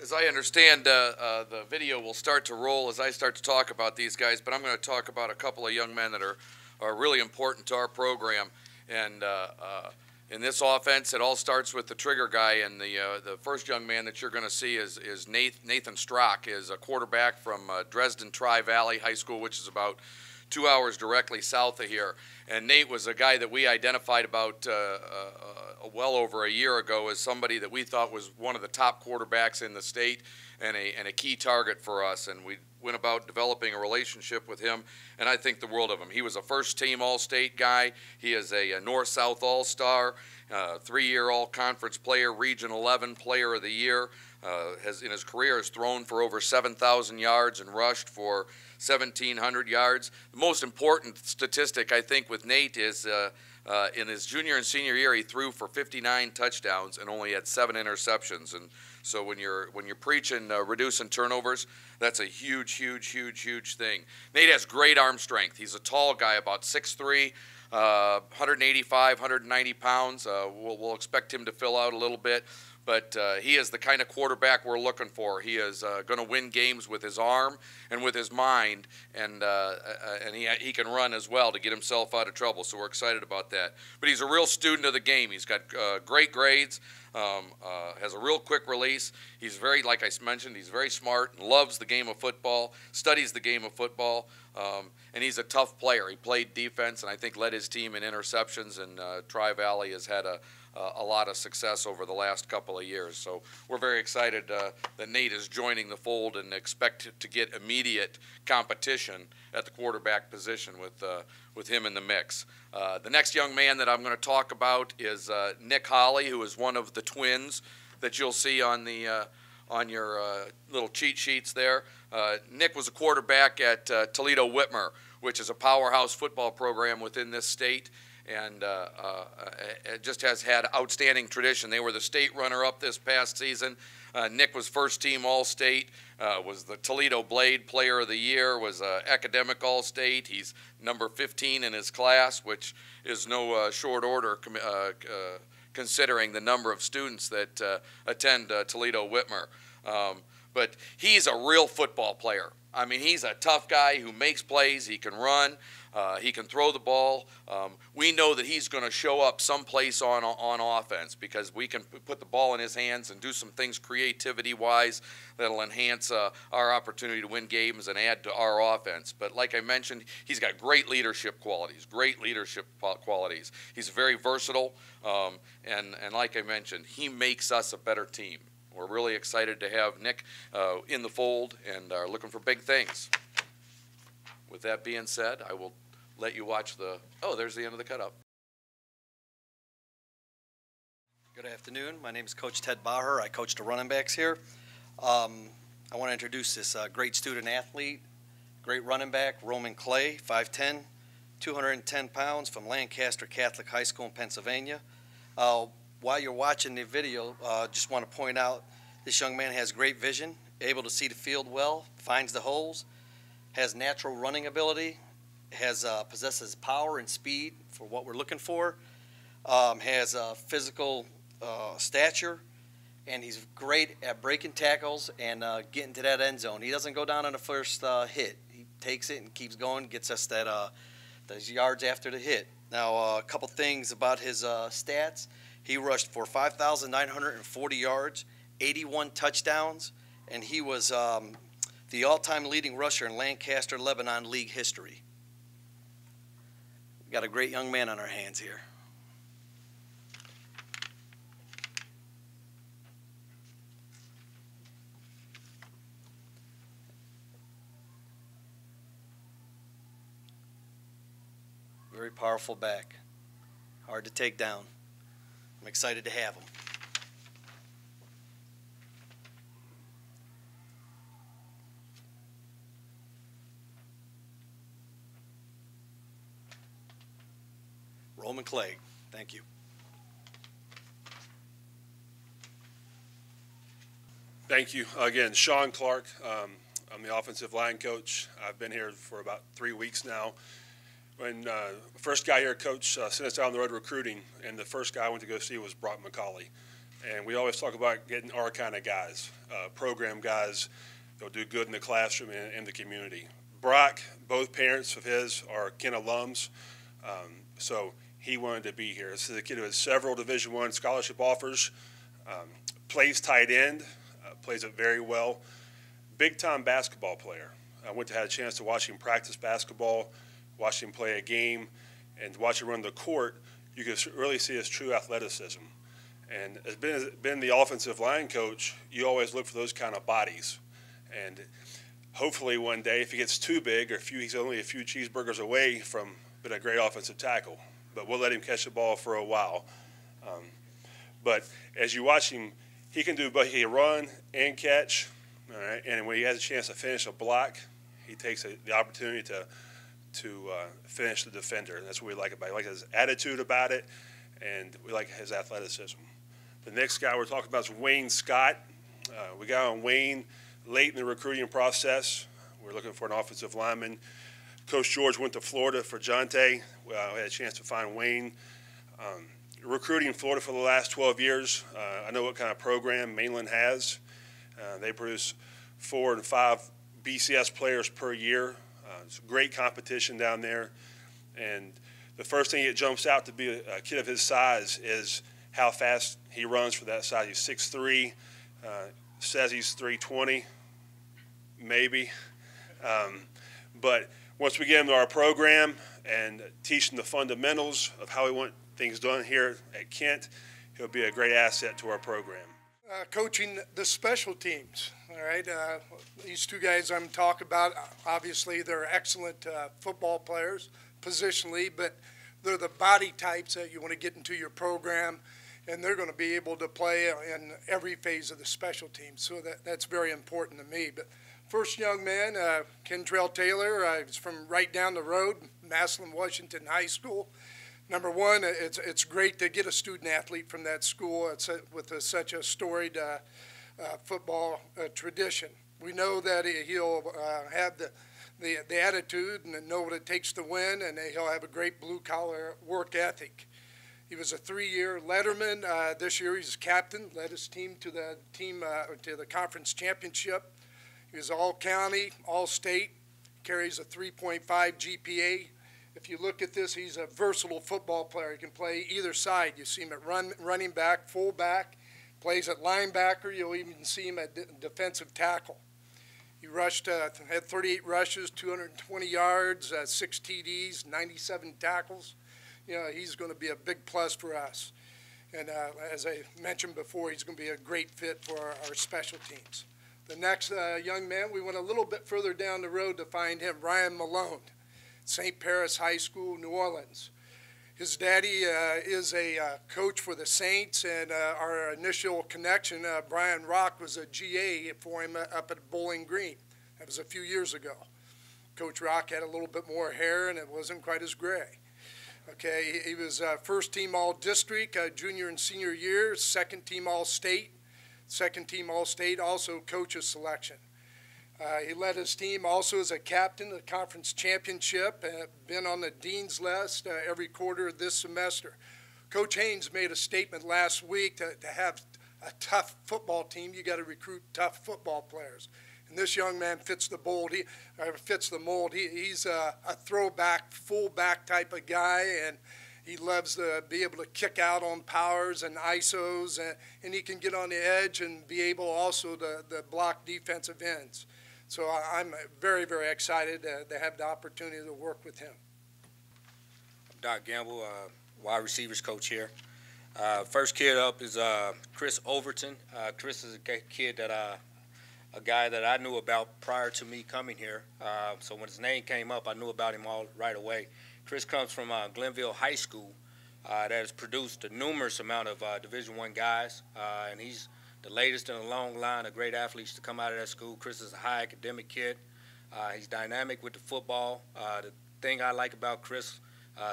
As I understand, the video will start to roll as I start to talk about these guys, but I'm going to talk about a couple of young men that are really important to our program. And in this offense, it all starts with the trigger guy, and the first young man that you're going to see is Nathan STROCK, is a quarterback from Dresden Tri-Valley High School, which is about 2 hours directly south of here. And Nate was a guy that we identified about well over a year ago as somebody that we thought was one of the top quarterbacks in the state and a key target for us. And we went about developing a relationship with him, and I think the world of him. He was a first-team All-State guy. He is a North-South All-Star, 3-year All-Conference player, Region 11 Player of the Year. In his career has thrown for over 7,000 yards and rushed for 1,700 yards. The most important statistic, I think, with Nate is in his junior and senior year, he threw for 59 touchdowns and only had 7 interceptions. And so when you're preaching reducing turnovers, that's a huge thing. Nate has great arm strength. He's a tall guy, about 6'3", 185, 190 pounds. We'll expect him to fill out a little bit. But he is the kind of quarterback we're looking for. He is going to win games with his arm and with his mind, and he can run as well to get himself out of trouble. So we're excited about that. But he's a real student of the game. He's got great grades, has a real quick release. He's very, like I mentioned, he's very smart and loves the game of football, studies the game of football, and he's a tough player. He played defense and I think led his team in interceptions, and Tri-Valley has had a lot of success over the last couple of years. So we're very excited that Nate is joining the fold and expect to get immediate competition at the quarterback position with him in the mix. The next young man that I'm going to talk about is Nick HOLLEY, who is one of the twins that you'll see on your little cheat sheets there. Nick was a quarterback at Toledo Whitmer, which is a powerhouse football program within this state, and it just has had outstanding tradition. They were the state runner-up this past season. Nick was first-team All-State, was the Toledo Blade Player of the Year, was academic All-State. He's number 15 in his class, which is no short order considering the number of students that attend Toledo Whitmer. But he's a real football player. I mean, he's a tough guy who makes plays. He can run. He can throw the ball. We know that he's going to show up someplace on offense because we can put the ball in his hands and do some things creativity-wise that'll enhance our opportunity to win games and add to our offense. But like I mentioned, he's got great leadership qualities, He's very versatile, and like I mentioned, he makes us a better team. We're really excited to have Nick in the fold and are looking for big things. With that being said, I will let you watch there's the end of the cut-up. Good afternoon. My name is Coach Ted Baher. I coach the running backs here. I want to introduce this great student athlete, great running back, Roman Clay, 5'10", 210 pounds, from Lancaster Catholic High School in Pennsylvania. While you're watching the video, just want to point out this young man has great vision, able to see the field well, finds the holes, has natural running ability, possesses power and speed for what we're looking for, has physical stature, and he's great at breaking tackles and getting to that end zone. He doesn't go down on the first hit. He takes it and keeps going, gets us those yards after the hit. Now, a couple things about his stats. He rushed for 5,940 yards, 81 touchdowns, and he was the all-time leading rusher in Lancaster, Lebanon League history. We've got a great young man on our hands here. Very powerful back, hard to take down. I'm excited to have him. Roman Clay, thank you. Thank you. Again, Sean Clark. I'm the offensive line coach. I've been here for about 3 weeks now. When the first guy here, Coach, sent us out on the road recruiting, and the first guy I went to go see was Brock McAulay. And we always talk about getting our kind of guys, program guys that'll do good in the classroom and in the community. Brock, both parents of his are Kent alums, so he wanted to be here. This is a kid who has several Division I scholarship offers, plays tight end, plays it very well. Big-time basketball player. I went to have a chance to watch him practice basketball, watch him play a game, and watch him run the court. You can really see his true athleticism. And as been the offensive line coach, you always look for those kind of bodies. And hopefully one day, if he gets too big, or he's only a few cheeseburgers away from being a great offensive tackle. But we'll let him catch the ball for a while. But as you watch him, he can do both. He can run and catch. All right? And when he has a chance to finish a block, he takes the opportunity to finish the defender. And that's what we like about it. We like his attitude about it, and we like his athleticism. The next guy we're talking about is Wayne Scott. We got on Wayne late in the recruiting process. We're looking for an offensive lineman. Coach George went to Florida for Jonte. We had a chance to find Wayne. Recruiting in Florida for the last 12 years, I know what kind of program Mainland has. They produce 4 and 5 BCS players per year. It's great competition down there. And the first thing that jumps out to be a kid of his size is how fast he runs for that size. He's 6'3", says he's 320, maybe. But once we get him to our program and teach him the fundamentals of how we want things done here at Kent, he'll be a great asset to our program. Coaching the special teams, all right? These two guys I'm talking about, obviously they're excellent football players positionally, but they're the body types that you want to get into your program, and they're going to be able to play in every phase of the special teams, so that's very important to me. But first young man, KENTRELL Taylor, he's from right down the road, Massillon, Washington High School. Number one, it's great to get a student athlete from that school. It's with such a storied football tradition. We know that he'll have the attitude and know what it takes to win, and he'll have a great blue-collar work ethic. He was a 3-year letterman. This year he's captain, led his team to the conference championship. He was all-county, all-state, carries a 3.5 GPA. If you look at this, he's a versatile football player. He can play either side. You see him at running back, fullback, plays at linebacker. You'll even see him at defensive tackle. He had 38 rushes, 220 yards, 6 TDs, 97 tackles. You know, he's going to be a big plus for us. And as I mentioned before, he's going to be a great fit for our special teams. The next young man, we went a little bit further down the road to find him, Ryan Malone. St. Paris High School, New Orleans. His daddy is a coach for the Saints, and our initial connection, Brian Rock, was a GA for him up at Bowling Green. That was a few years ago. Coach Rock had a little bit more hair, and it wasn't quite as gray. Okay, he was first team All-District, junior and senior year, second team All-State, also coach's selection. He led his team also as a captain of the conference championship, been on the dean's list every quarter of this semester. Coach Haynes made a statement last week to have a tough football team, you got to recruit tough football players. And this young man fits the mold. He's a throwback, fullback type of guy, and he loves to be able to kick out on powers and ISOs, and he can get on the edge and be able also to block defensive ends. So I'm very, very excited to have the opportunity to work with him. Doc Gamble, wide receivers coach here. First kid up is KRIS Overton. KRIS is a kid that a guy that I knew about prior to me coming here. So when his name came up, I knew about him all right away. KRIS comes from Glenville High School that has produced a numerous amount of Division I guys, and he's the latest in a long line of great athletes to come out of that school. KRIS is a high academic kid. He's dynamic with the football. The thing I like about KRIS,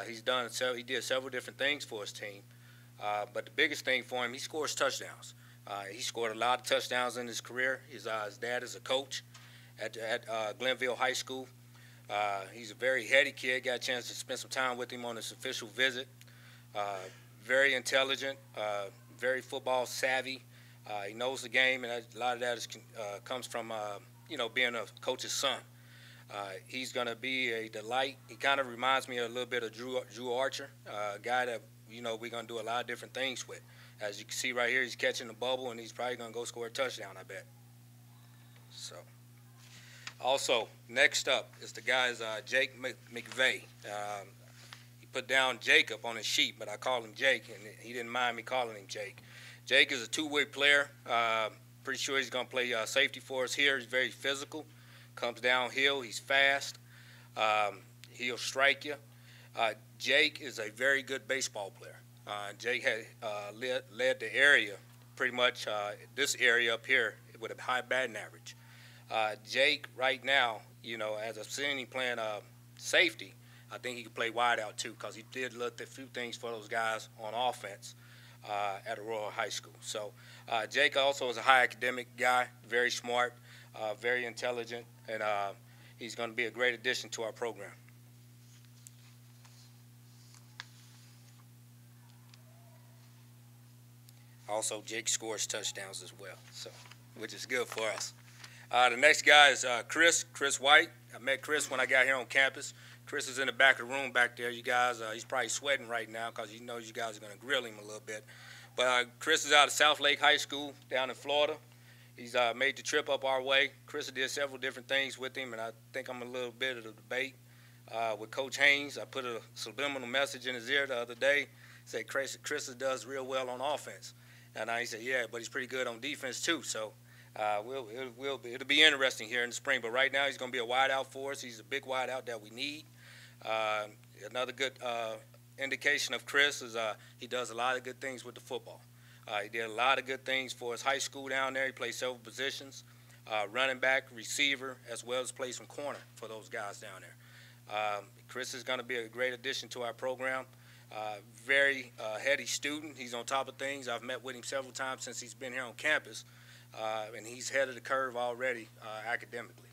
he did several different things for his team. But the biggest thing for him, he scores touchdowns. He scored a lot of touchdowns in his career. His dad is a coach at Glenville High School. He's a very heady kid. Got a chance to spend some time with him on his official visit. Very intelligent, very football savvy. He knows the game, and a lot of that comes from being a coach's son. He's going to be a delight. He kind of reminds me a little bit of Drew Archer, a guy that we're going to do a lot of different things with. As you can see right here, he's catching the bubble, and he's probably going to go score a touchdown, I bet. So, also, next up is the guy's Jake MCVAY. He put down Jacob on his sheet, but I call him Jake, and he didn't mind me calling him Jake. Jake is a two-way player. Pretty sure he's going to play safety for us here. He's very physical. Comes downhill. He's fast. He'll strike you. Jake is a very good baseball player. Jake had led the area, pretty much this area up here, with a high batting average. Jake, right now, as I've seen him playing safety, I think he could play wide out too, because he did look at a few things for those guys on offense at Aurora High School. So Jake also is a high academic guy, very smart, very intelligent, and he's going to be a great addition to our program. Also, Jake scores touchdowns as well, so which is good for us. The next guy is Kris White. I met Kris when I got here on campus. Kris is in the back of the room back there. You guys, he's probably sweating right now because he knows you guys are going to grill him a little bit. But Kris is out of South Lake High School down in Florida. He's made the trip up our way. Kris did several different things with him, and I think I'm a little bit of the debate with Coach Haynes. I put a subliminal message in his ear the other day. Said Kris does real well on offense. And he said, yeah, but he's pretty good on defense too. So it'll be interesting here in the spring. But right now he's going to be a wideout for us. He's a big wideout that we need. Another good indication of Kris is he does a lot of good things with the football. He did a lot of good things for his high school down there. He played several positions, running back, receiver, as well as played some corner for those guys down there. Kris is going to be a great addition to our program. Very heady student. He's on top of things. I've met with him several times since he's been here on campus, and he's ahead of the curve already academically.